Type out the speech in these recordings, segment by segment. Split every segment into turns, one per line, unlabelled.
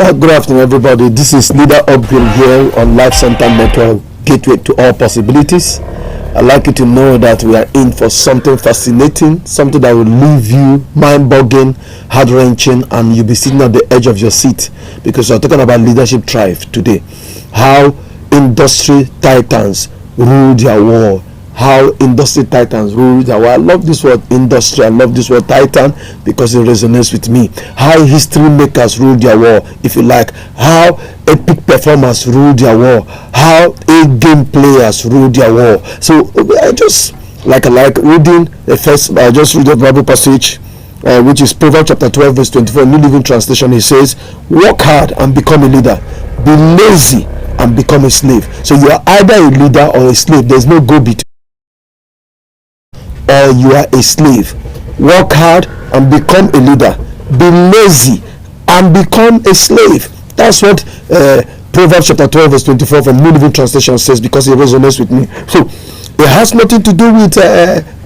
Good afternoon, everybody. This is Leader Upgrade here on Life Center Network, Gateway to All Possibilities. I'd like you to know that we are in for something fascinating, something that will leave you mind-boggling, heart-wrenching, and you'll be sitting at the edge of your seat, because we're talking about leadership drive today. How industry titans rule their world. How industry titans rule their world. I love this word industry. I love this word titan because it resonates with me. How history makers rule their world, if you like. How epic performers rule their world. How game players rule their world. So I just like reading the first. I just read the Bible passage, which is Proverbs chapter 12 verse 24, New Living Translation. It says, "Work hard and become a leader. Be lazy and become a slave." So you are either a leader or a slave. There's no go between. Or you are a slave. Work hard and become a leader. Be lazy and become a slave. That's what Proverbs chapter 12 verse 24 from New Living Translation says, because it resonates with me. So it has nothing to do with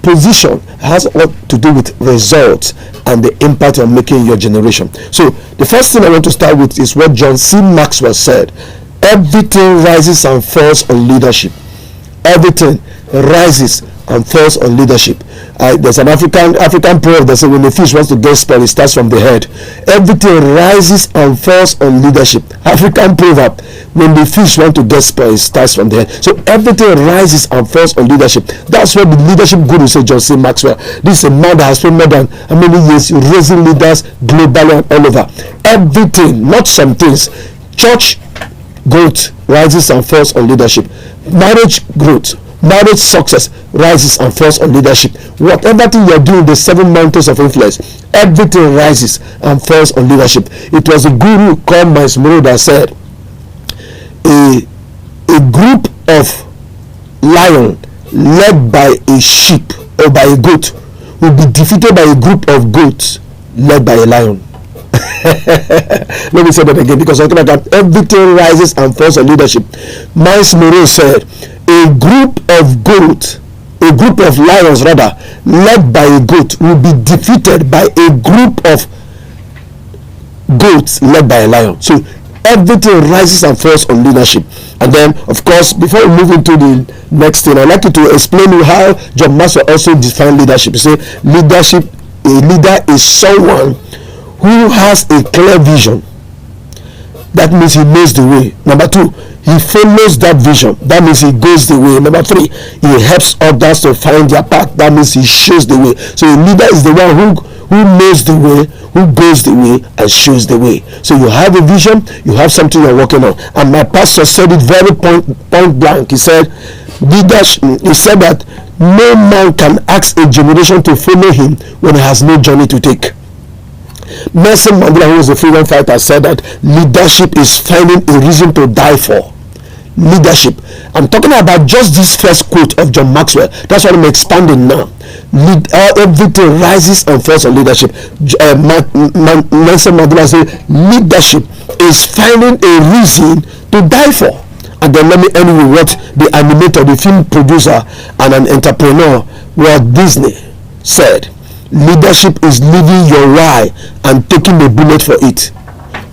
position. It has a lot to do with results and the impact on making your generation. So the first thing I want to start with is what John C. Maxwell said: everything rises and falls on leadership. Everything rises and falls on leadership. There's an African proverb that says, when the fish wants to get spoiled, it starts from the head. Everything rises and falls on leadership. African proverb: when the fish want to get spoiled, it starts from the head. So everything rises and falls on leadership. That's what the leadership guru said, John C. Maxwell. This is a man that has spent more than how many years raising leaders globally and all over. Everything, not some things. Church growth rises and falls on leadership. Marriage growth, marriage success rises and falls on leadership. Whatever thing you're doing, the 7 mountains of influence, everything rises and falls on leadership. It was a guru called Miles Monroe that said, a group of lions led by a sheep or by a goat will be defeated by a group of goats led by a lion. Let me say that again, because I'm talking about everything rises and falls on leadership. Miles Monroe said, a group of lions rather, led by a goat, will be defeated by a group of goats led by a lion. So everything rises and falls on leadership. And then, of course, before we move into the next thing, I'd like you to explain how John Maxwell also defined leadership. He said, a leader is someone who has a clear vision. That means he knows the way. Number 2, he follows that vision. That means he goes the way. Number 3, he helps others to find their path. That means he shows the way. So a leader is the one who knows the way, who goes the way, and shows the way. So you have a vision, you have something you're working on. And my pastor said it very point blank. He said, he said that no man can ask a generation to follow him when he has no journey to take. Nelson Mandela, who was a freedom fighter, said that leadership is finding a reason to die for. Leadership. I'm talking about just this first quote of John Maxwell. That's what I'm expanding now. Everything rises and falls on leadership. Nelson Mandela said leadership is finding a reason to die for. And then let me end with what the animator, the film producer, and an entrepreneur, Walt Disney, said. Leadership is living your why and taking a bullet for it.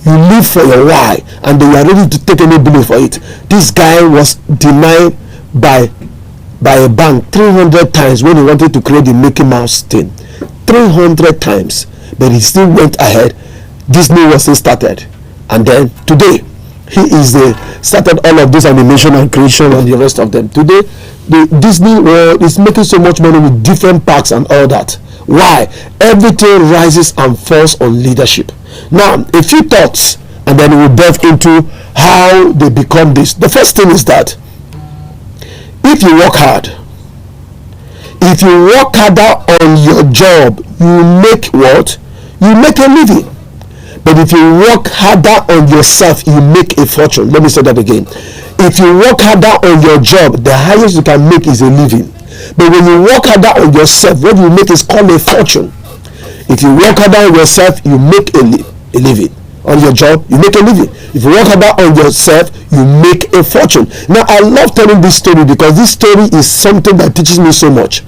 You live for your why and then you are ready to take any bullet for it. This guy was denied by a bank 300 times when he wanted to create the Mickey Mouse thing. 300 times, but he still went ahead. Disney was still started, and then today he is started all of this animation and creation and the rest of them. Today the Disney world is making so much money with different parks and all that. Why? Everything rises and falls on leadership. Now, a few thoughts, and then we'll delve into how they become this. The first thing is that if you work hard, if you work harder on your job, you make what? You make a living. But if you work harder on yourself, you make a fortune. Let me say that again. If you work harder on your job, the highest you can make is a living. But when you work harder on yourself, what you make is called a fortune. If you work harder on yourself, you make a living. On your job, you make a living. If you work harder on yourself, you make a fortune. Now, I love telling this story because this story is something that teaches me so much.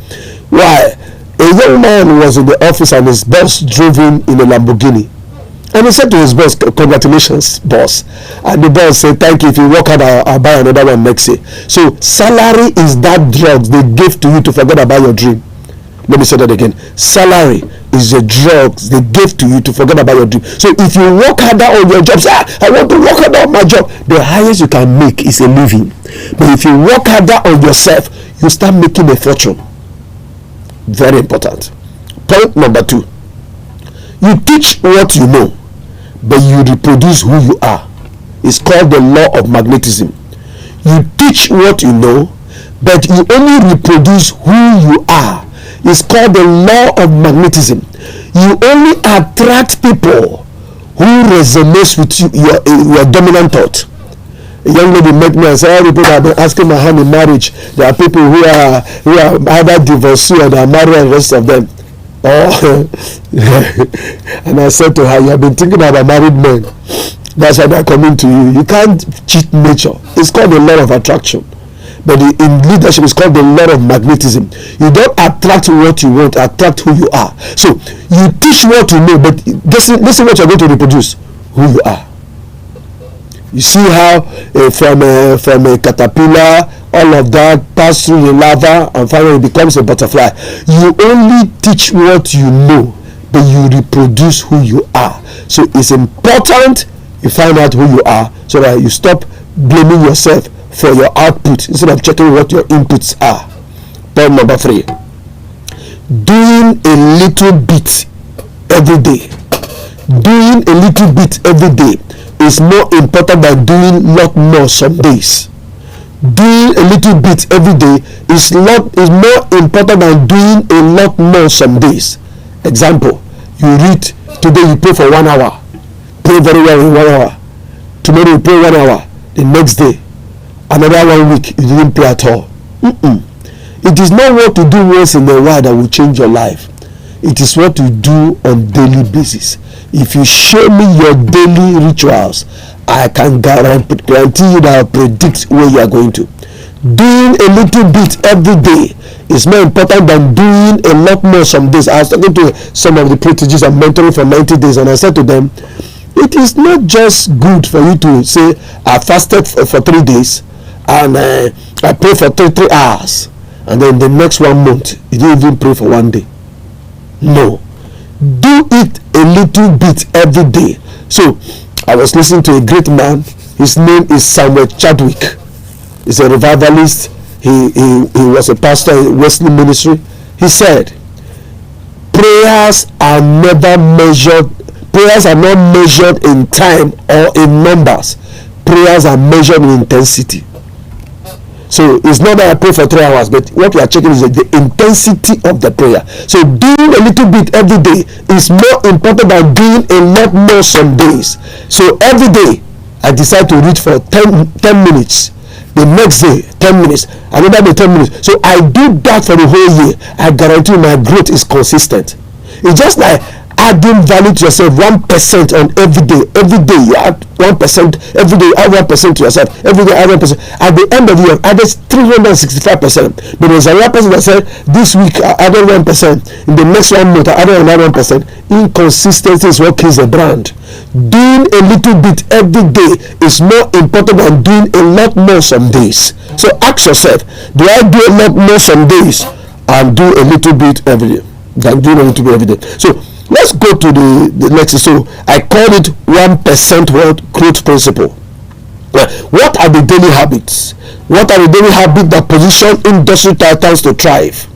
Why? A young man was in the office and his boss drove him in a Lamborghini. And he said to his boss, congratulations, boss. And the boss said, thank you. If you work hard, I'll buy another one next year. So salary is that drug they give to you to forget about your dream. Let me say that again. Salary is the drugs they give to you to forget about your dream. So if you work harder on your job, say, I want to work harder on my job. The highest you can make is a living. But if you work harder on yourself, you start making a fortune. Very important. Point number 2. You teach what you know, but you reproduce who you are. It's called the law of magnetism. You teach what you know, but you only reproduce who you are. It's called the law of magnetism. You only attract people who resonates with you, your dominant thought. A young lady met me and said, people have been asking my hand in marriage. There are people who are either divorced or they are married, and the rest of them. Oh, and I said to her, you have been thinking about married men. That's why they're coming to you. You can't cheat nature. It's called the law of attraction. But in leadership, it's called the law of magnetism. You don't attract what you want, attract who you are. So you teach what you know, but listen what you're going to reproduce, who you are. You see how from a caterpillar, all of that pass through the lava and finally becomes a butterfly. You only teach what you know, but you reproduce who you are. So it's important you find out who you are so that you stop blaming yourself for your output instead of checking what your inputs are. Point number 3. Doing a little bit every day. Doing a little bit every day is more important than doing a lot more some days. Doing a little bit every day is more important than doing a lot more some days. Example, you read today, you pray for 1 hour, pray very well in 1 hour. Tomorrow you pray 1 hour, the next day another 1 week you didn't pray at all. It is not what to do once in a while that will change your life. It is what you do on daily basis. If you show me your daily rituals, I can guarantee you that I'll predict where you are going to. Doing a little bit every day is more important than doing a lot more some days. I was talking to some of the prestigious I'm mentoring for 90 days, and I said to them, it is not just good for you to say, I fasted for 3 days and I pray for 3 hours, and then the next 1 month you didn't even pray for 1 day. No, do it a little bit every day. So I was listening to a great man. His name is Samuel Chadwick. He's a revivalist. He was a pastor in Wesley Ministry. He said, prayers are not measured in time or in numbers. Prayers are measured in intensity. So it's not that I pray for 3 hours, but what we are checking is the intensity of the prayer. So doing a little bit every day is more important than doing a lot more some days. So every day I decide to read for 10 minutes. The next day 10 minutes, another day 10 minutes. So I do that for the whole year. I guarantee my growth is consistent. It's just like adding value to yourself 1% on every day. Every day you add 1%. Every day you add 1% to yourself. Every day add 1%. At the end of the year, added 365%. But there's another person that said, this week I added 1%. In the next 1 month I added another 1%. Inconsistency is what kills a brand. Doing a little bit every day is more important than doing a lot more some days. So ask yourself, do I do a lot more some days and do a little bit every day than doing a little bit every day? So let's go to the next. So I call it 1% world growth principle. What are the daily habits? What are the daily habits that position industry titans to thrive?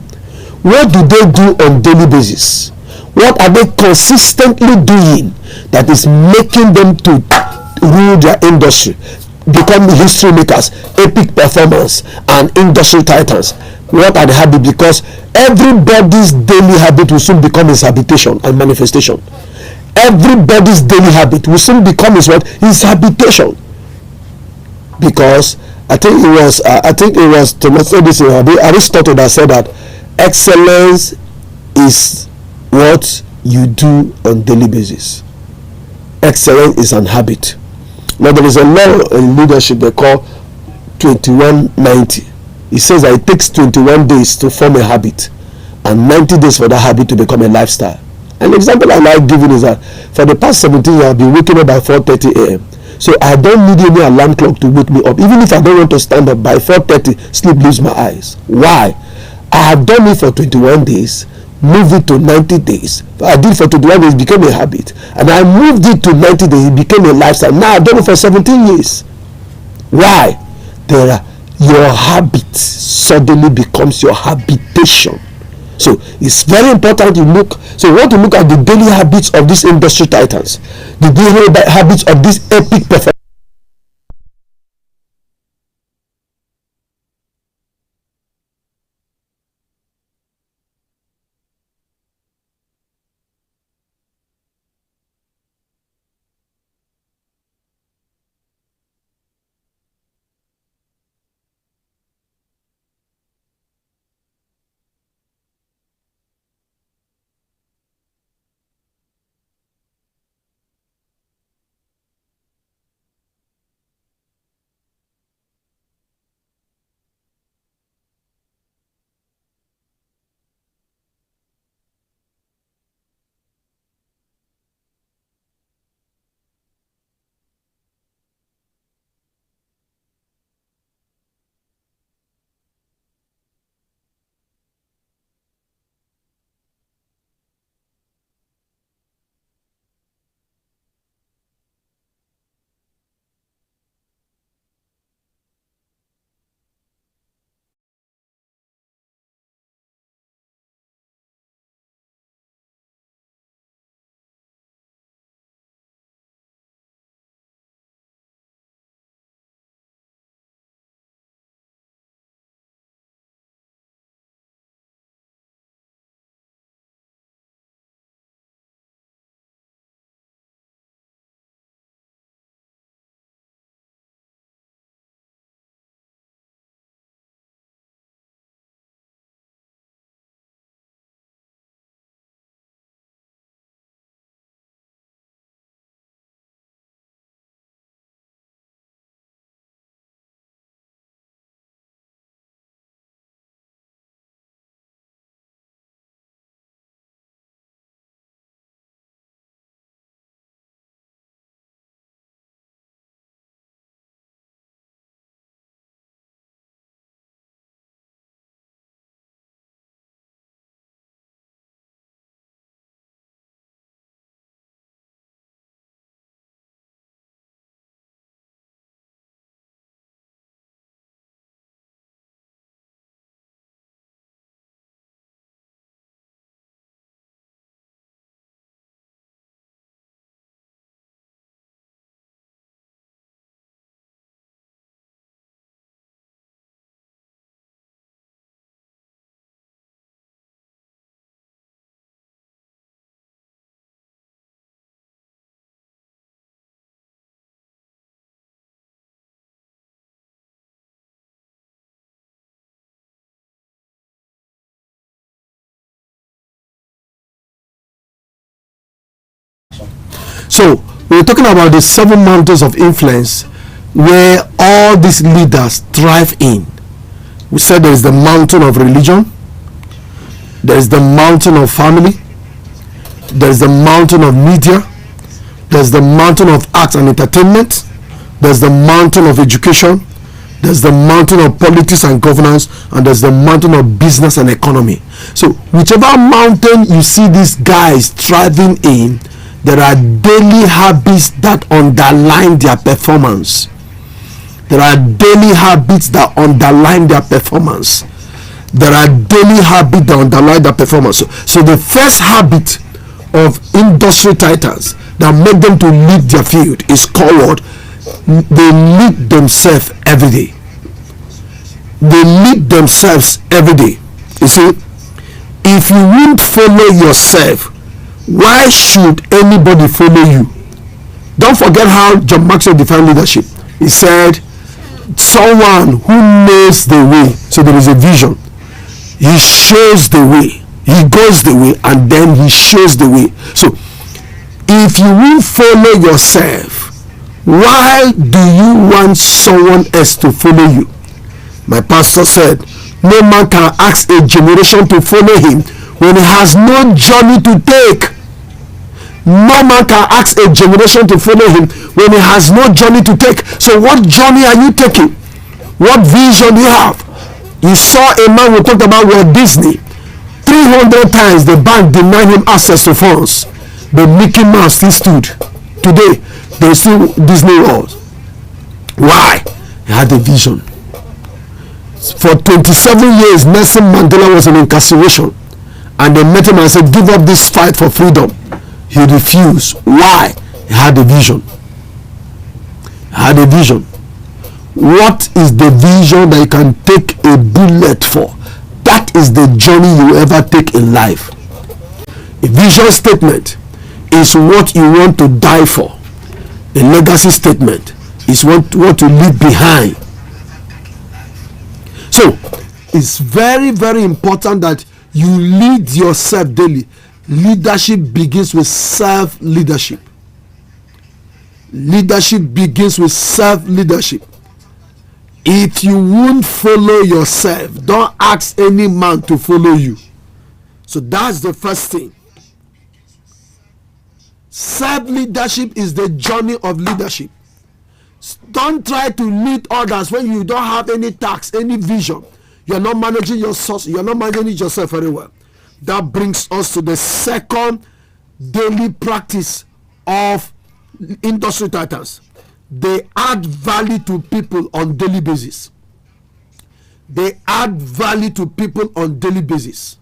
What do they do on daily basis? What are they consistently doing that is making them to rule their industry, become history makers, epic performance, and industry titans? What are the habits? Because everybody's daily habit will soon become his habitation and manifestation. Everybody's daily habit will soon become his what? His habitation. Because I think it was Thomas Edison, Aristotle, that said that excellence is what you do on daily basis. Excellence is an habit. Now there is a law in leadership they call 2190. It says that it takes 21 days to form a habit and 90 days for that habit to become a lifestyle. An example I like giving is that for the past 17 years I've been waking up by 4:30 a.m. So I don't need any alarm clock to wake me up. Even if I don't want to stand up by 4:30, sleep leaves my eyes. Why? I have done it for 21 days, moved it to 90 days. I did for 21 days, it became a habit. And I moved it to 90 days, it became a lifestyle. Now I've done it for 17 years. Why? Your habit suddenly becomes your habitation. So it's very important to look. So we want to look at the daily habits of these industry titans, the daily habits of these epic performers. So we're talking about the 7 mountains of influence where all these leaders thrive in. We said there is the mountain of religion, there is the mountain of family, there is the mountain of media, there's the mountain of arts and entertainment, there's the mountain of education, there's the mountain of politics and governance, and there's the mountain of business and economy. So whichever mountain you see these guys thriving in, there are daily habits that underline their performance. There are daily habits that underline their performance. There are daily habits that underline their performance. So the first habit of industry titans that make them to lead their field is called what? They lead themselves every day. They lead themselves every day. You see, if you won't follow yourself, why should anybody follow you? Don't forget how John Maxwell defined leadership. He said, someone who knows the way. So there is a vision. He shows the way. He goes the way and then he shows the way. So if you will follow yourself, why do you want someone else to follow you? My pastor said, no man can ask a generation to follow him when he has no journey to take. No man can ask a generation to follow him when he has no journey to take. So what journey are you taking? What vision do you have? You saw a man we talked about, Walt Disney. 300 times the bank denied him access to funds, but Mickey Mouse still stood. Today there's still Disney World. Why? He had a vision. For 27 years Nelson Mandela was in incarceration, and they met him and said, give up this fight for freedom. He refused. Why? He had a vision. He had a vision. What is the vision that you can take a bullet for? That is the journey you ever take in life. A vision statement is what you want to die for. A legacy statement is what you want to leave behind. So it's very, very important that you lead yourself daily. Leadership begins with self-leadership. Leadership begins with self-leadership. If you won't follow yourself, don't ask any man to follow you. So that's the first thing. Self-leadership is the journey of leadership. Don't try to lead others when you don't have any task, any vision. You're not managing your source. You're not managing yourself very well. That brings us to the second daily practice of industry titans. They add value to people on daily basis. They add value to people on daily basis.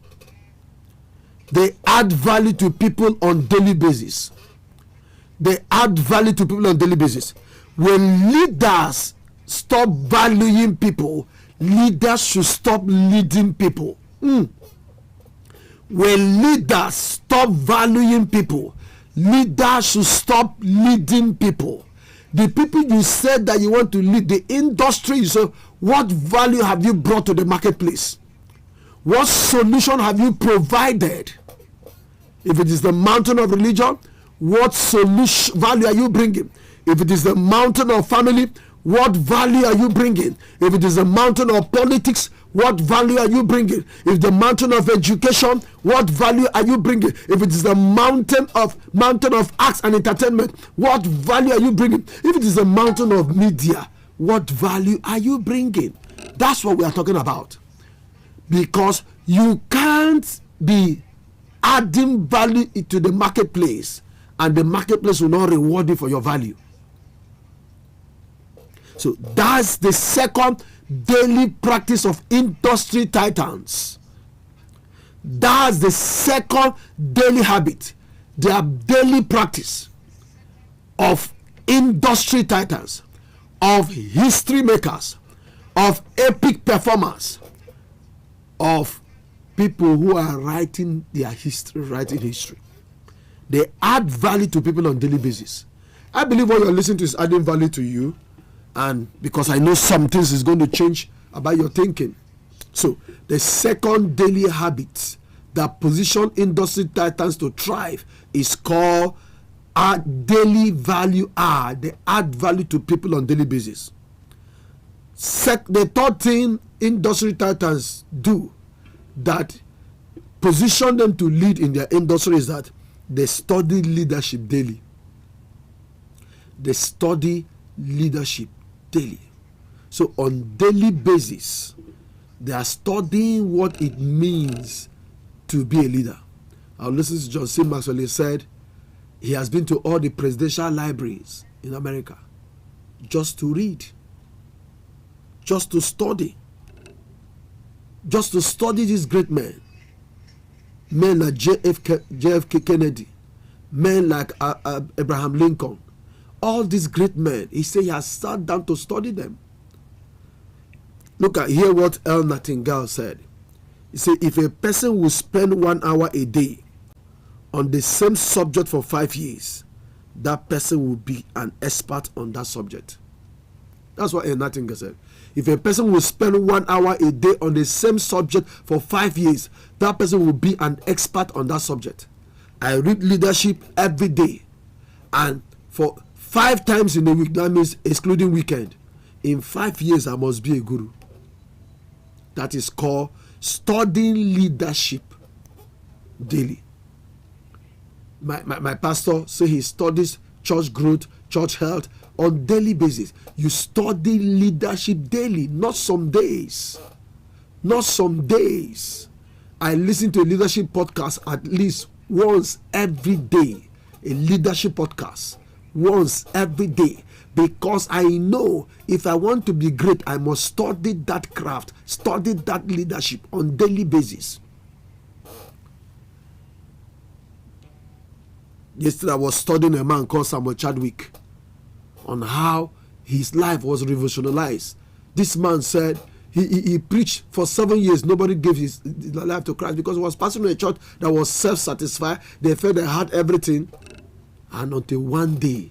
They add value to people on daily basis. They add value to people on daily basis. When leaders stop valuing people, leaders should stop leading people. When leaders stop valuing people, leaders should stop leading people. The people you said that you want to lead, the industry, you say, what value have you brought to the marketplace? What solution have you provided? If it is the mountain of religion, what solution value are you bringing? If it is the mountain of family, what value are you bringing? If it is the mountain of politics, what value are you bringing? If the mountain of education, what value are you bringing? If it is the mountain of arts and entertainment, what value are you bringing? If it is the mountain of media, what value are you bringing? That's what we are talking about. Because you can't be adding value to the marketplace and the marketplace will not reward you for your value. So that's the second daily practice of industry titans. That's the second daily habit, their daily practice of industry titans, of history makers, of epic performers, of people who are writing their history, They add value to people on daily basis. I believe what you're listening to is adding value to you, and because I know some things is going to change about your thinking. So the second daily habit that position industry titans to thrive is called daily value add. They add value to people on daily basis. The third thing industry titans do that position them to lead in their industry is that they study leadership daily. They study leadership daily. So on daily basis, they are studying what it means to be a leader. I'll listen to John C. Maxwell. He said he has been to all the presidential libraries in America just to read, just to study these great men. Men like JFK Kennedy, men like Abraham Lincoln, all these great men. He said he has sat down to study them. Hear what L. Nightingale said. He said, if a person will spend 1 hour a day on the same subject for 5 years, that person will be an expert on that subject. That's what L. Nightingale said. If a person will spend 1 hour a day on the same subject for 5 years, that person will be an expert on that subject. I read leadership every day, and for 5 times in a week, that means excluding weekend. In 5 years, I must be a guru. That is called studying leadership daily. my pastor say he studies church growth, church health on daily basis. You study leadership daily, not some days. Not some days. I listen to a leadership podcast at least once every day. A leadership podcast once every day, because I know if I want to be great, I must study that craft, study that leadership on daily basis. Yesterday I was studying a man called Samuel Chadwick on how his life was revolutionized. This man said he preached for 7 years. Nobody gave his life to Christ because he was passing a church that was self-satisfied. They felt they had everything. And until one day,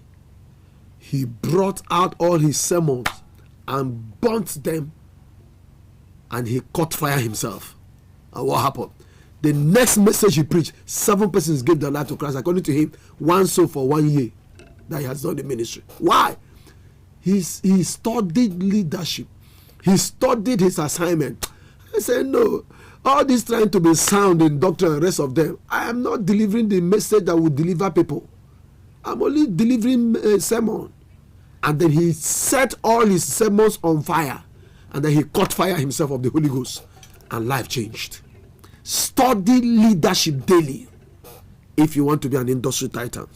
he brought out all his sermons and burnt them, and he caught fire himself. And what happened? The next message he preached, 7 persons gave their life to Christ. According to him, 1 soul for 1 year that he has done the ministry. Why? He studied leadership. He studied his assignment. I said, no, all this trying to be sound in doctrine and the rest of them, I am not delivering the message that will deliver people. I'm only delivering a sermon. And then he set all his sermons on fire. And then he caught fire himself of the Holy Ghost. And life changed. Study leadership daily if you want to be an industry titan.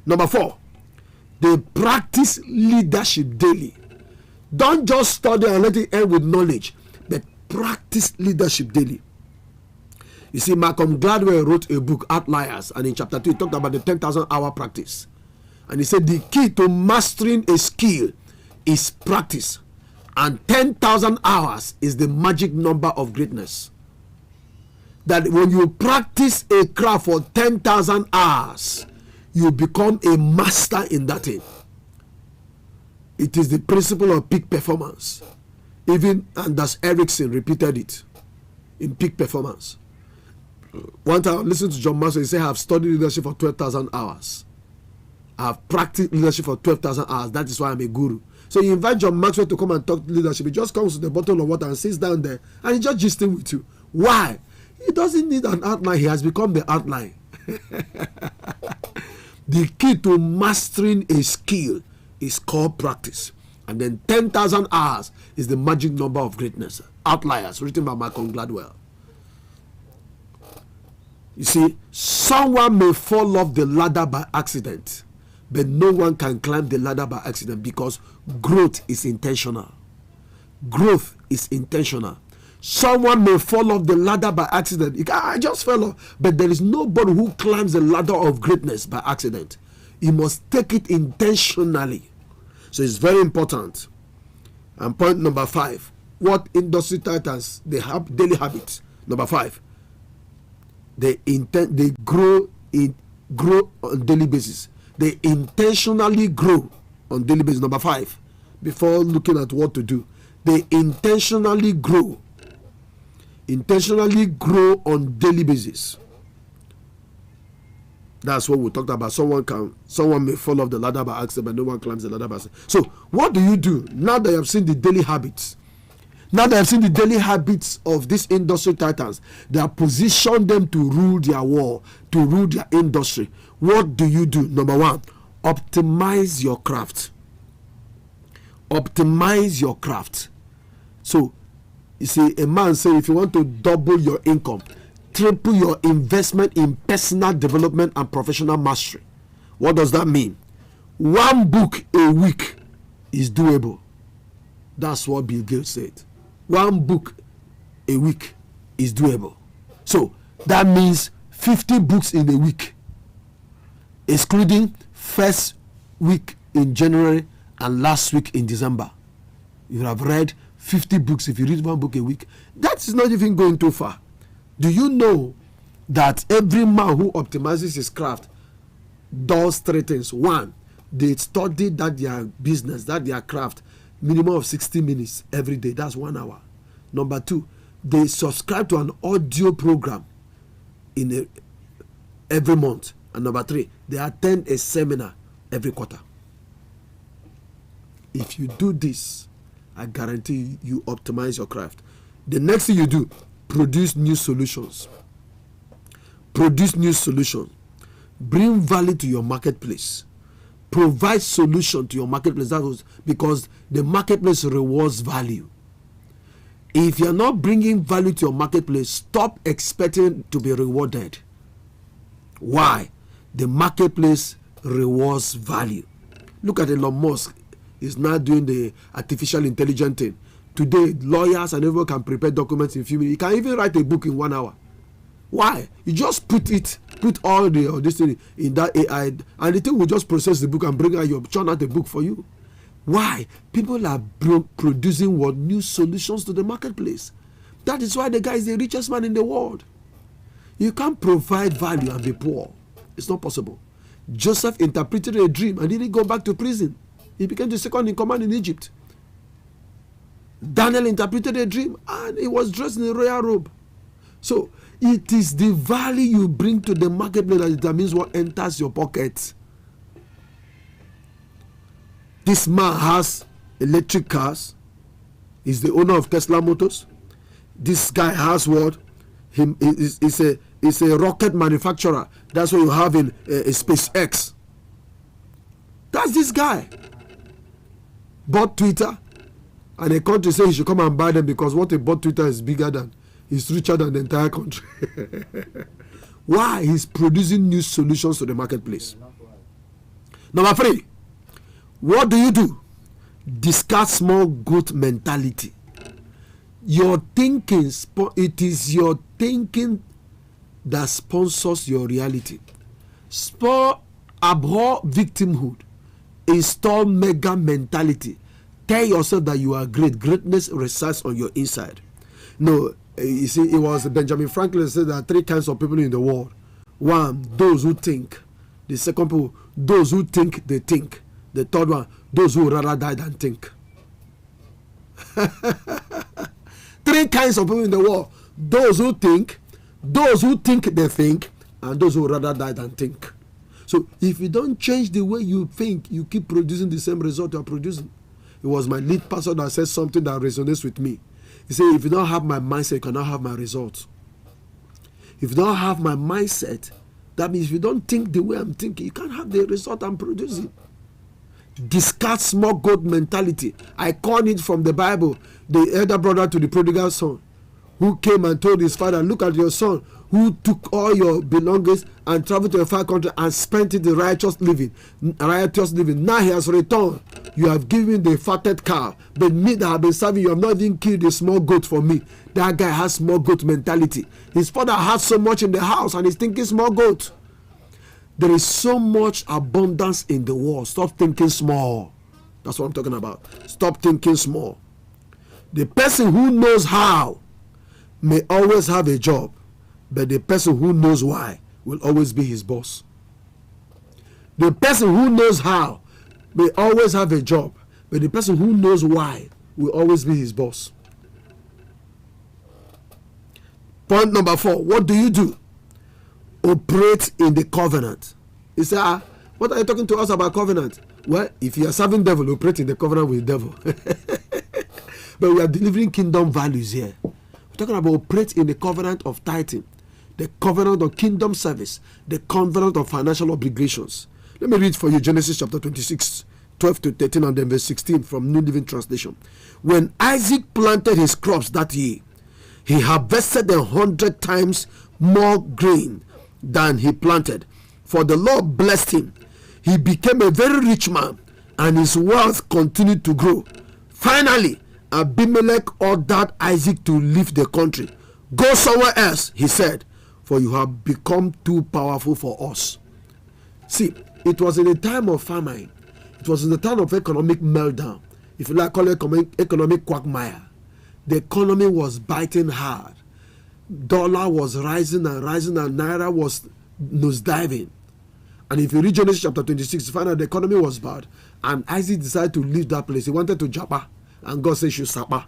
Number 4, they practice leadership daily. Don't just study and let it end with knowledge, but practice leadership daily. You see, Malcolm Gladwell wrote a book, Outliers, and in chapter 2 he talked about the 10,000 hour practice. And he said the key to mastering a skill is practice, and 10,000 hours is the magic number of greatness. That when you practice a craft for 10,000 hours, you become a master in that thing. It is the principle of peak performance. Even Anders Ericsson repeated it in peak performance. One time I listened to John Maxwell. He said, I have studied leadership for 12,000 hours. I have practiced leadership for 12,000 hours. That is why I'm a guru. So you invite John Maxwell to come and talk leadership. He just comes with a bottle of water and sits down there and he just gisting with you. Why? He doesn't need an outline. He has become the outline. The key to mastering a skill is called practice. And then 10,000 hours is the magic number of greatness. Outliers, written by Malcolm Gladwell. You see, someone may fall off the ladder by accident, but no one can climb the ladder by accident, because growth is intentional. Growth is intentional. Someone may fall off the ladder by accident. I just fell off. But there is nobody who climbs the ladder of greatness by accident. You must take it intentionally. So it's very important. And point number 5. What industry titans, they have daily habits. Number 5. They grow on daily basis. They intentionally grow on daily basis. Number 5. Before looking at what to do, they intentionally grow. Intentionally grow on daily basis. That's what we talked about. Someone may fall off the ladder by accident, but no one climbs the ladder by accident. So what do you do now that you have seen the daily habits? Now that I've seen the daily habits of these industry titans, they are positioned them to rule their war, to rule their industry. What do you do? Number 1, optimize your craft. Optimize your craft. So you see, a man say, if you want to double your income, triple your investment in personal development and professional mastery. What does that mean? 1 book a week is doable. That's what Bill Gates said. 1 book a week is doable. So that means 50 books in a week, excluding first week in January and last week in December. You have read 50 books. If you read 1 book a week, that is not even going too far. Do you know that every man who optimizes his craft does 3 things? 1, they study that their business, that their craft, minimum of 60 minutes every day. That's 1 hour. Number 2, they subscribe to an audio program every month. And number 3, they attend a seminar every quarter. If you do this, I guarantee you optimize your craft. The next thing you do, produce new solutions. Produce new solutions. bring value to your marketplace, provide solution to your marketplace. That was because the marketplace rewards value. If you're not bringing value to your marketplace, stop expecting to be rewarded. Why? The marketplace rewards value. Look at Elon Musk. He's now doing the artificial intelligence thing. Today, lawyers and everyone can prepare documents in a few minutes. You can even write a book in 1 hour. Why? You just put all this thing in that AI, and the thing will just process the book and churn out a book for you. Why? People are producing new solutions to the marketplace. That is why the guy is the richest man in the world. You can't provide value and be poor. It's not possible. Joseph interpreted a dream and didn't go back to prison. He became the second in command in Egypt. Daniel interpreted a dream and he was dressed in a royal robe. So it is the value you bring to the marketplace that determines what enters your pocket. This man has electric cars. He's the owner of Tesla Motors. This guy has what? He's a rocket manufacturer. That's what you have in SpaceX. That's this guy. Bought Twitter. And a country say he should come and buy them because what he bought Twitter is bigger than, is richer than the entire country. Why? He's producing new solutions to the marketplace. Number 3. What do? Discard small growth mentality. Your thinking, it is your thinking that sponsors your reality. Abhor victimhood. Install mega mentality. Tell yourself that you are great. Greatness resides on your inside. No, you see, it was Benjamin Franklin said there are 3 kinds of people in the world. 1, those who think. The second people, those who think they think. The third one, those who rather die than think. 3 kinds of people in the world. Those who think they think, and those who rather die than think. So if you don't change the way you think, you keep producing the same result you are producing. It was my lead pastor that said something that resonates with me. He said, if you don't have my mindset, you cannot have my results. If you don't have my mindset, that means if you don't think the way I'm thinking, you can't have the result I'm producing. Discard small growth mentality. I call it from the Bible, the elder brother to the prodigal son, who came and told his father, look at your son who took all your belongings and traveled to a far country and spent it in righteous living. Now he has returned. You have given the fatted cow, but me that have been serving you have not even killed a small goat for me. That guy has small goat mentality. His father has so much in the house and he's thinking small goat. There is so much abundance in the world. Stop thinking small. That's what I'm talking about. Stop thinking small. The person who knows how may always have a job, but the person who knows why will always be his boss. The person who knows how may always have a job, but the person who knows why will always be his boss. Point number 4. What do? Operate in the covenant. You say, what are you talking to us about covenant? Well, if you are serving devil, operate in the covenant with the devil. But we are delivering kingdom values here. We're talking about operate in the covenant of tithing, the covenant of kingdom service, the covenant of financial obligations. Let me read for you Genesis chapter 26, 12 to 13 and then verse 16 from New Living Translation. When Isaac planted his crops that year, he harvested 100 times more grain than he planted, for the Lord blessed him. He became a very rich man, and his wealth continued to grow. Finally, Abimelech ordered Isaac to leave the country. Go somewhere else, he said, for you have become too powerful for us. See, it was in a time of famine. It was in the time of economic meltdown. If you like, call it economic quagmire. The economy was biting hard. Dollar was rising and Naira was nosediving. And if you read Genesis chapter 26, you find out the economy was bad. And Isaac decided to leave that place. He wanted to Japa. And God said, "You sapa."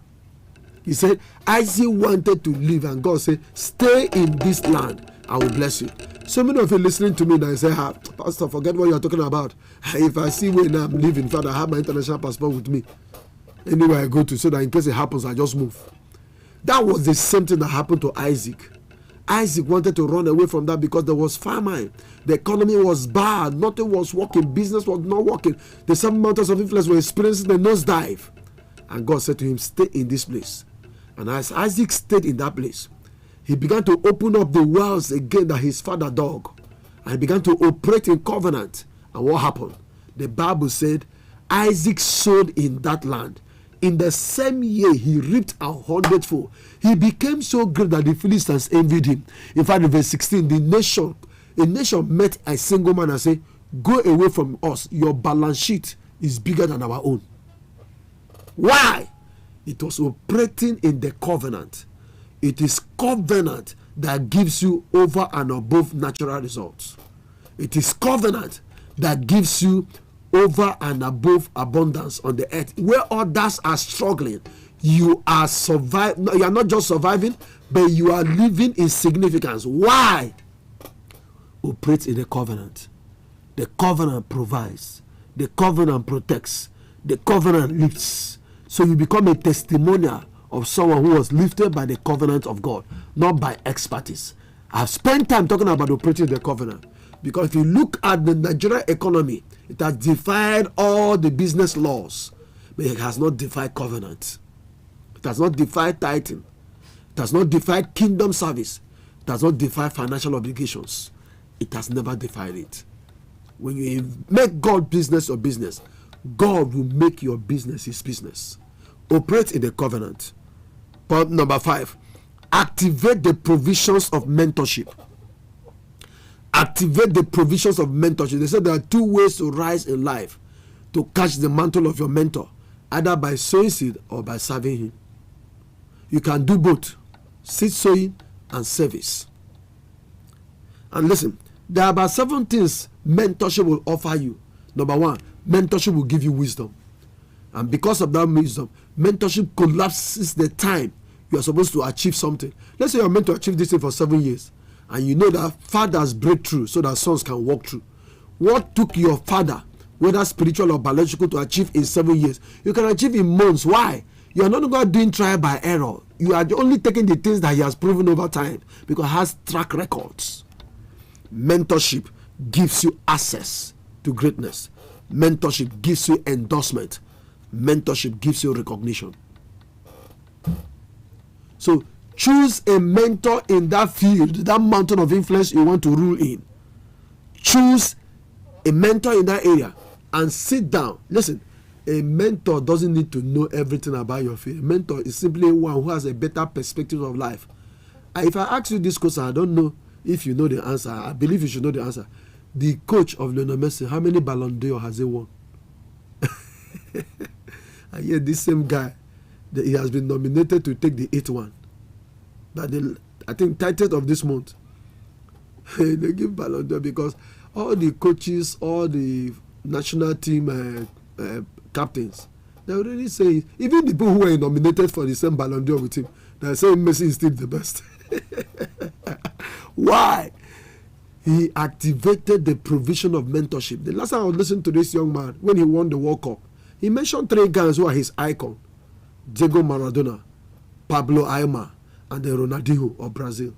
He said, Isaac wanted to leave. And God said, stay in this land. I will bless you. So many of you listening to me now say, Pastor, forget what you are talking about. If I see where now I'm living, in fact, I have my international passport with me. Anywhere I go to, so that in case it happens, I just move. That was the same thing that happened to Isaac. Isaac wanted to run away from that because there was famine. The economy was bad. Nothing was working. Business was not working. The 7 mountains of influence were experiencing a nosedive. And God said to him, stay in this place. And as Isaac stayed in that place, he began to open up the wells again that his father dug. And he began to operate in covenant. And what happened? The Bible said Isaac sowed in that land. In the same year, he reaped 100-fold. He became so great that the Philistines envied him. In fact, in verse 16, a nation met a single man and said, go away from us. Your balance sheet is bigger than our own. Why? It was operating in the covenant. It is covenant that gives you over and above natural results. It is covenant that gives you over and above abundance on the earth. Where others are struggling, you are surviving. You are not just surviving, but you are living in significance. Why? Operate in the covenant. The covenant provides. The covenant protects. The covenant lifts. So you become a testimonial of someone who was lifted by the covenant of God, not by expertise. I've spent time talking about operating the covenant, because if you look at the Nigerian economy, it has defied all the business laws, but it has not defied covenant. It has not defied tithing. It has not defied kingdom service. It has not defied financial obligations. It has never defied it. When you make God business your business, God will make your business his business. Operate in the covenant. Point number 5, activate the provisions of mentorship. Activate the provisions of mentorship. They said there are 2 ways to rise in life: to catch the mantle of your mentor, either by sowing seed or by serving him. You can do both: seed sowing and service. And listen, there are about 7 things mentorship will offer you. Number 1, mentorship will give you wisdom. And because of that wisdom, mentorship collapses the time you are supposed to achieve something. Let's say you're meant to achieve this thing for 7 years, and you know that fathers break through so that sons can walk through. What took your father, whether spiritual or biological, to achieve in 7 years, you can achieve in months. Why? You are not going doing trial by error. You are only taking the things that he has proven over time, because he has track records. Mentorship gives you access to greatness. Mentorship gives you endorsement. Mentorship gives you recognition. So choose a mentor in that field, that mountain of influence you want to rule in. Choose a mentor in that area and sit down. Listen, a mentor doesn't need to know everything about your field. A mentor is simply one who has a better perspective of life. And if I ask you this question, I don't know if you know the answer. I believe you should know the answer. The coach of Lionel Messi, how many Ballon d'Or has he won? And yet this same guy, he has been nominated to take the 8th one. But I think 30th of this month, they give Ballon d'Or, because all the coaches, all the national team captains, they already say, even the people who were nominated for the same Ballon d'Or with him, they're saying Messi is still the best. Why? He activated the provision of mentorship. The last time I was listening to this young man, when he won the World Cup, he mentioned 3 guys who are his icon: Diego Maradona, Pablo Aimar, and the Ronaldinho of Brazil.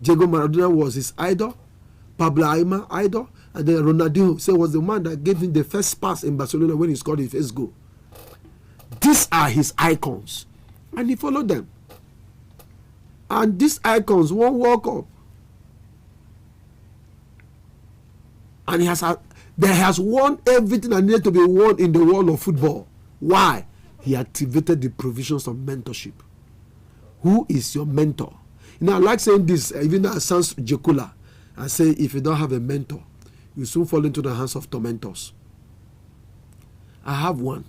Diego Maradona was his idol, Pablo Aimar idol, and then Ronaldinho was the man that gave him the first pass in Barcelona when he scored his first goal. These are his icons, and he followed them. And these icons won World Cup, and they has won everything that needed to be won in the world of football. Why? He activated the provisions of mentorship. Who is your mentor? You know, I like saying this, even though it sounds jocular. I say, if you don't have a mentor, you soon fall into the hands of tormentors. I have one.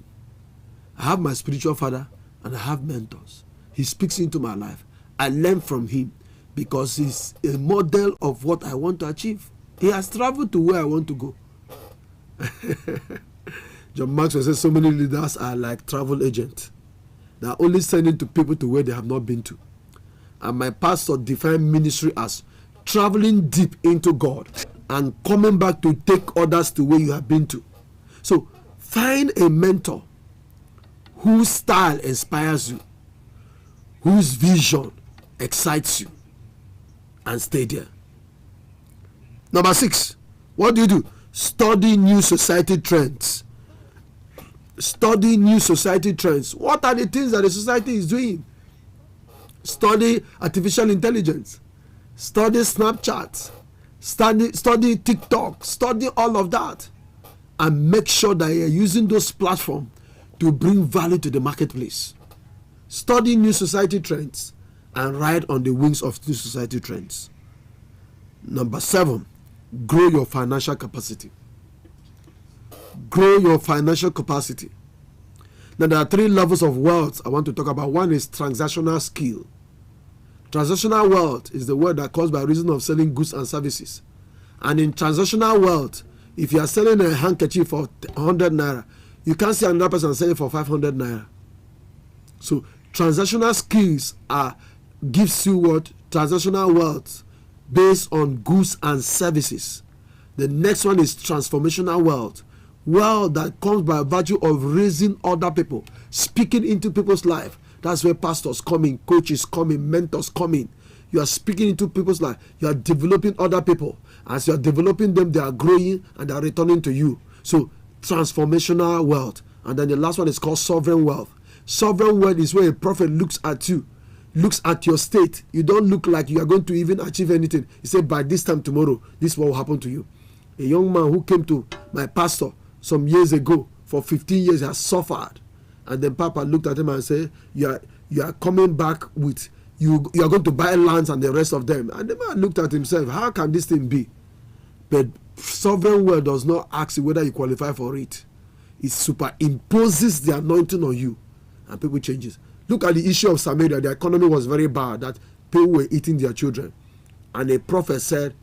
I have my spiritual father, and I have mentors. He speaks into my life. I learn from him because he's a model of what I want to achieve. He has traveled to where I want to go. John Maxwell says so many leaders are like travel agents. They are only sending to people to where they have not been to. And my pastor defined ministry as traveling deep into God and coming back to take others to where you have been to. So find a mentor whose style inspires you, whose vision excites you, and stay there. Number 6, what do? Study new society trends. Study new society trends. What are the things that the society is doing? Study artificial intelligence. Study Snapchat. Study TikTok. Study all of that. And make sure that you're using those platforms to bring value to the marketplace. Study new society trends and ride on the wings of new society trends. Number 7, grow your financial capacity. Grow your financial capacity. Now, there are 3 levels of wealth I want to talk about. One is transactional skill. Transactional wealth is the word that comes by reason of selling goods and services. And in transactional wealth, if you are selling a handkerchief for 100 naira, you can't see another person selling it for 500 naira. So transactional skills gives you what? Transactional wealth based on goods and services. The next one is transformational wealth. Wealth that comes by virtue of raising other people, speaking into people's life. That's where pastors come in, coaches come in, mentors come in. You are speaking into people's life. You are developing other people. As you are developing them, they are growing and they are returning to you. So transformational wealth. And then the last one is called sovereign wealth. Sovereign wealth is where a prophet looks at you, looks at your state. You don't look like you are going to even achieve anything. He said, by this time tomorrow, this is what will happen to you. A young man who came to my pastor some years ago, for 15 years, has suffered. And then Papa looked at him and said, you are coming back with, you are going to buy lands and the rest of them. And the man looked at himself, how can this thing be? But sovereign wealth does not ask you whether you qualify for it. It superimposes the anointing on you. And people changes. Look at the issue of Samaria. The economy was very bad, that people were eating their children. And a prophet said,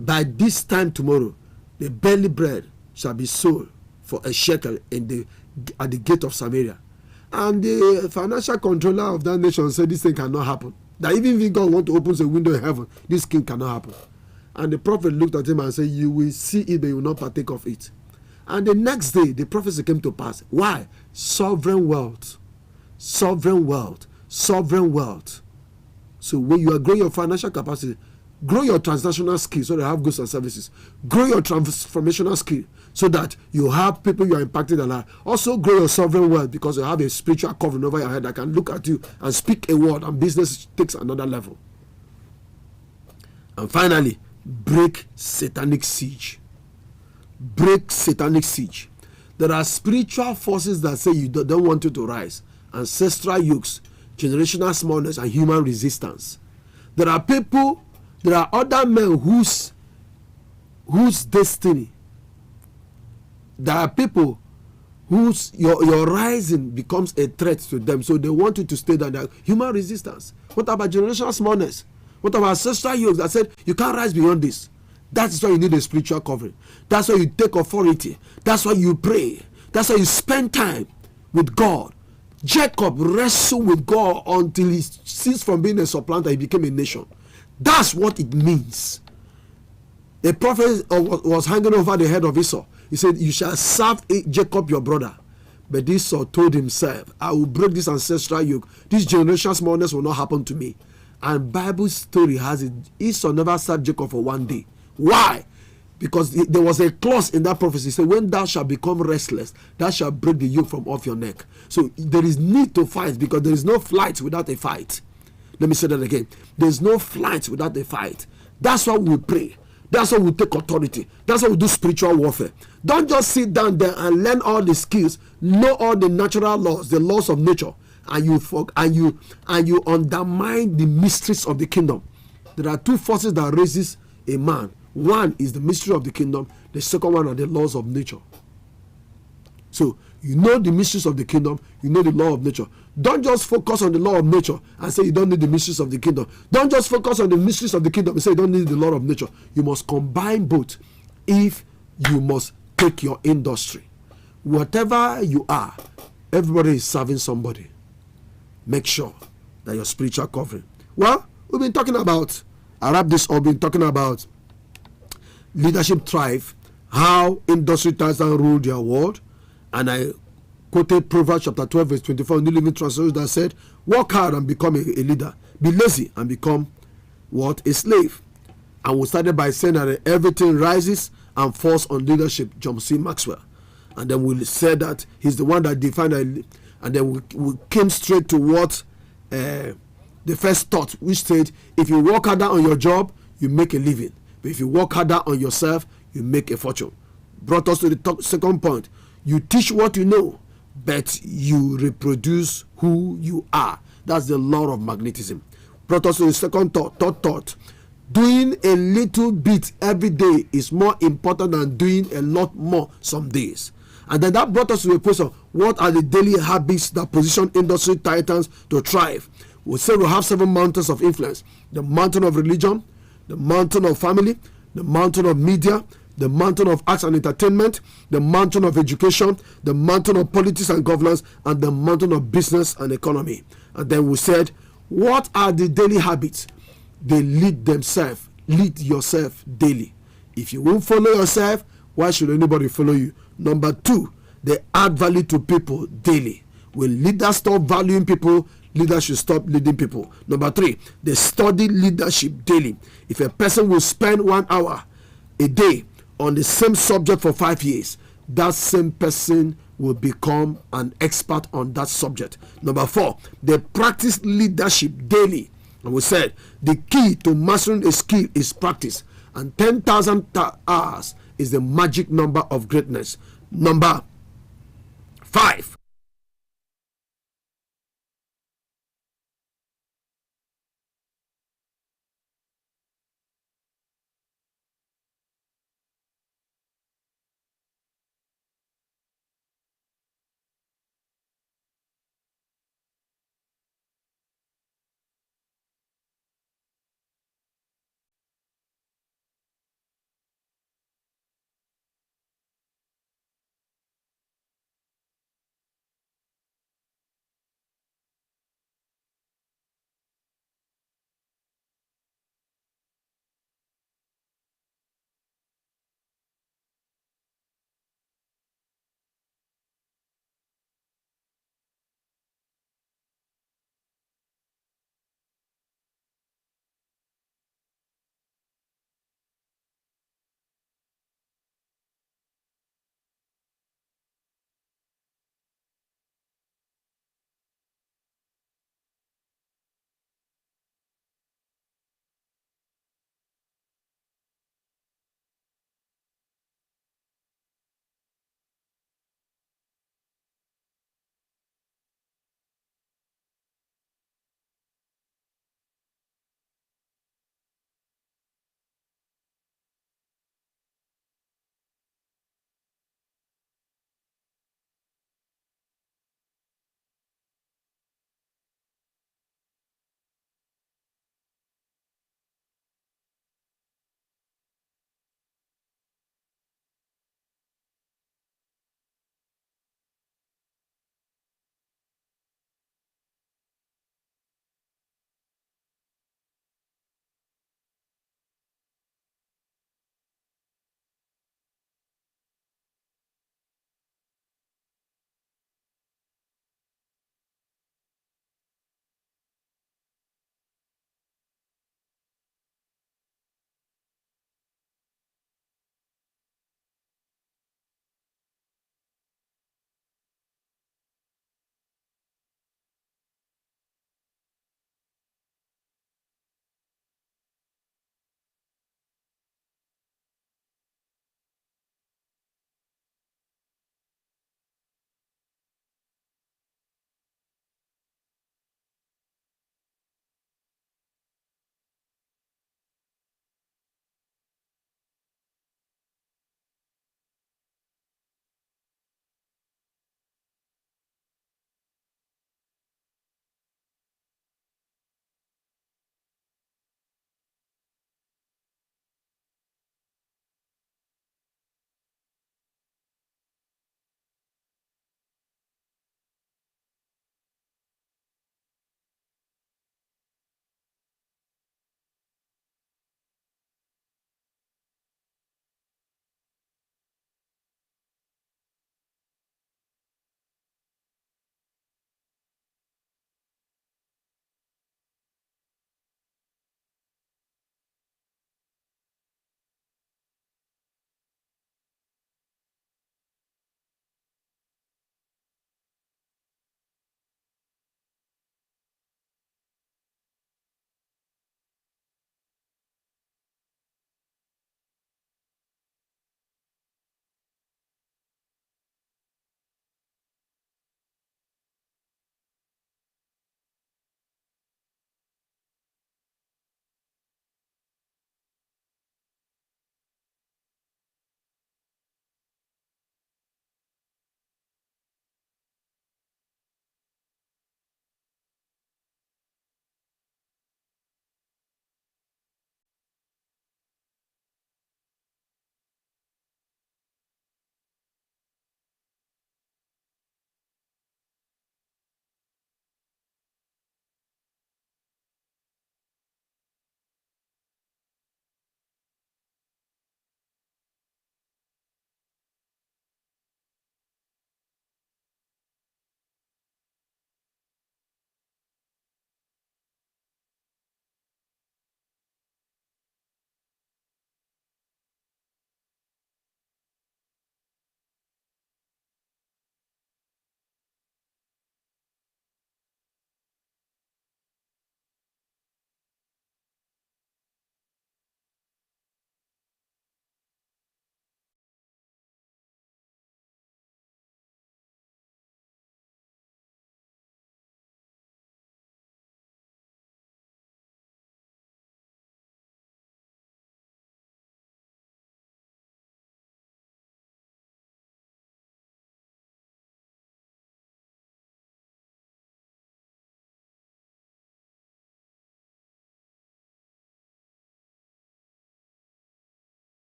by this time tomorrow, the barley bread shall be sold for a shekel at the gate of Samaria. And the financial controller of that nation said this thing cannot happen. That even if God wants to open a window in heaven, this thing cannot happen. And the prophet looked at him and said, you will see it, but you will not partake of it. And the next day, the prophecy came to pass. Why? Sovereign wealth. Sovereign wealth. Sovereign wealth. So when you are growing your financial capacity, grow your transnational skill so that you have goods and services. Grow your transformational skill so that you have people you are impacting their life. Also grow your sovereign wealth because you have a spiritual covering over your head that can look at you and speak a word, and business takes another level. And finally, break satanic siege. Break satanic siege. There are spiritual forces that say you don't want you to rise. Ancestral yokes, generational smallness, and human resistance. There are people, there are other men whose destiny, there are people whose your rising becomes a threat to them, so they want you to stay down. Human resistance. What about generational smallness? What about ancestral yokes that said you can't rise beyond this? That's why you need a spiritual covering. That's why you take authority. That's why you pray. That's why you spend time with God. Jacob wrestled with God until he ceased from being a supplanter. He became a nation. That's what it means. The prophet was hanging over the head of Esau. He said, you shall serve Jacob your brother. But Esau told himself, I will break this ancestral yoke. This generational smallness will not happen to me. And Bible story has it, Esau never served Jacob for one day. Why? Because there was a clause in that prophecy. It said, when thou shalt become restless, thou shalt break the yoke from off your neck. So there is need to fight, because there is no flight without a fight. Let me say that again. There is no flight without a fight. That's why we pray. That's why we take authority. That's why we do spiritual warfare. Don't just sit down there and learn all the skills, know all the natural laws, the laws of nature, and you undermine the mysteries of the kingdom. There are two forces that raises a man. One is the mystery of the kingdom. The second one are the laws of nature. So you know the mysteries of the kingdom, you know the law of nature. Don't just focus on the law of nature and say you don't need the mysteries of the kingdom. Don't just focus on the mysteries of the kingdom and say you don't need the law of nature. You must combine both if you must take your industry. Whatever you are, everybody is serving somebody. Make sure that your spiritual covering. Well, we've been talking about, I wrap this up, we've been talking about leadership thrive, how industry ties and rule their world. And I quoted Proverbs chapter 12 verse 24 New Living Translation that said, work hard and become a leader. Be lazy and become what? A slave. And we started by saying that everything rises and falls on leadership, John C. Maxwell. And then we said that he's the one that defined it. And then we came straight to what the first thought, which said, if you work harder on your job, you make a living. But if you work harder on yourself, you make a fortune. Brought us to the second point. You teach what you know, but you reproduce who you are. That's the law of magnetism. Brought us to the second thought. Third thought. Doing a little bit every day is more important than doing a lot more some days. And then that brought us to a question: what are the daily habits that position industry titans to thrive? We say we have 7 mountains of influence: the mountain of religion, the mountain of family, the mountain of media, the mountain of arts and entertainment, the mountain of education, the mountain of politics and governance, and the mountain of business and economy. And then we said, what are the daily habits? They lead themselves. Lead yourself daily. If you won't follow yourself, why should anybody follow you? Number 2, they add value to people daily. When leaders stop valuing people, leaders should stop leading people. Number 3, they study leadership daily. If a person will spend 1 hour a day on the same subject for 5 years, that same person will become an expert on that subject. Number 4, they practice leadership daily. And we said the key to mastering a skill is practice, and 10,000 hours is the magic number of greatness. Number 5,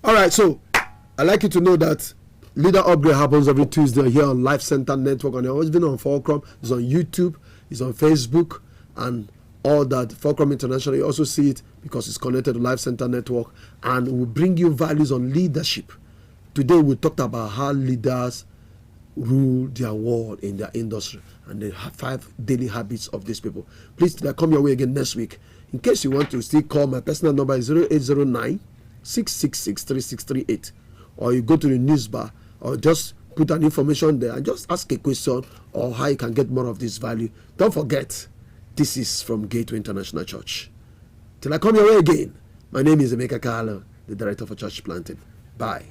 All right, so I'd like you to know that Leader Upgrade happens every Tuesday here on Life Center Network, and it's been on Fulcrum. It's on YouTube, it's on Facebook, and all that. Fulcrum International, you also see it because it's connected to Life Center Network, and we bring you values on leadership. Today we talked about how leaders rule their world in their industry and the 5 daily habits of these people. Please come your way again next week. In case you want to still call, my personal number is 0809 666 3638, or you go to the news bar or just put an information there and just ask a question or how you can get more of this value. Don't forget, this is from Gateway International Church. Till I come your way again, my name is Emeka Kalu, the director for church planting. Bye.